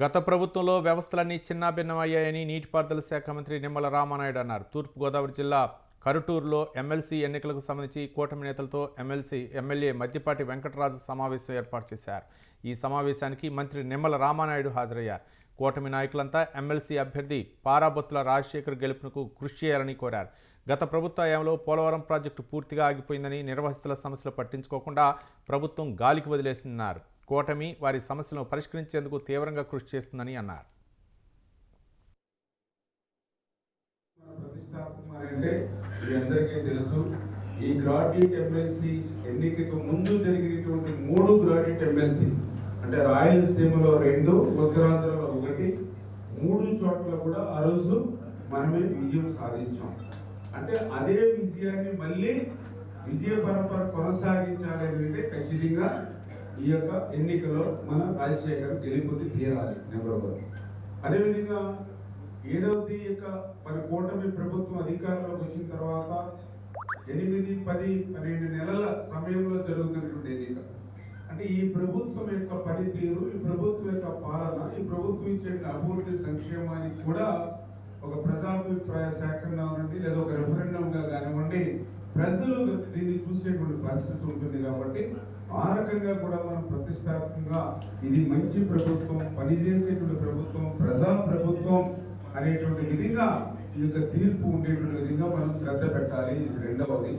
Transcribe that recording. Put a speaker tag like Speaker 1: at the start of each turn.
Speaker 1: గత ప్రభుత్వంలో వ్యవస్థలన్నీ చిన్నాభిన్నమయ్యాయని నీటిపారుదల శాఖ మంత్రి నిమ్మల రామానాయుడు అన్నారు. తూర్పుగోదావరి జిల్లా కరుటూరులో ఎమ్మెల్సీ ఎన్నికలకు సంబంధించి కూటమి నేతలతో ఎమ్మెల్యే మద్దిపాటి వెంకటరాజు సమావేశం ఏర్పాటు చేశారు. ఈ సమావేశానికి మంత్రి నిమ్మల రామానాయుడు హాజరయ్యారు. కూటమి నాయకులంతా ఎమ్మెల్సీ అభ్యర్థి పారాబొత్తుల రాజశేఖర్ గెలుపునకు కృషి చేయాలని కోరారు. గత ప్రభుత్వ హయాంలో పోలవరం ప్రాజెక్టు పూర్తిగా ఆగిపోయిందని, నిర్వాసితుల సమస్యలు పట్టించుకోకుండా ప్రభుత్వం గాలికి వదిలేసిందన్నారు. కూటమి వారి సమస్యలను పరిష్కరించేందుకు తీవ్రంగా కృషి చేస్తుందని అన్నారు.
Speaker 2: ఈ గ్రాడ్యుయేట్ ఎమ్మెల్సీ ఎన్నికకు ముందు జరిగినటువంటి 3 గ్రాడ్యుయేట్ ఎమ్మెల్సీ అంటే రాయలసీమలో 2, ఉత్తరాంధ్రలో 1, 3 చోట్ల కూడా ఆ రోజు మనమే విజయం సాధించాం. అంటే అదే విజయాన్ని మళ్ళీ విజయ పరంపర కొనసాగించాలి అంటే ఖచ్చితంగా ఈ యొక్క ఎన్నికలో మన రాజశేఖర్ గెలుపొంది తీరాలి. నెంబర్ 1. అదేవిధంగా ఏదైతే యొక్క మన కూటమి ప్రభుత్వం అధికారంలోకి వచ్చిన తర్వాత 8, 10, 12 నెలల సమయంలో జరుగుతున్నటువంటి ఎన్నిక అంటే ఈ ప్రభుత్వం యొక్క పనితీరు, ఈ ప్రభుత్వం యొక్క పాలన, ఈ ప్రభుత్వం ఇచ్చే అభివృద్ధి సంక్షేమానికి కూడా ఒక ప్రజాభిప్రాయ సేకరణ అవ్వండి లేదా ఒక రెఫరెండంగా కానివ్వండి ప్రజలు దీన్ని చూసేటువంటి పరిస్థితి ఉంటుంది. కాబట్టి ఆ రకంగా కూడా మనం ప్రతిష్టాత్మకంగా ఇది మంచి ప్రభుత్వం, పనిచేసేటువంటి ప్రభుత్వం, ప్రజా ప్రభుత్వం అనేటువంటి విధంగా ఈ యొక్క తీర్పు ఉండేటువంటి విధంగా మనం శ్రద్ధ పెట్టాలి. ఇది 2వది.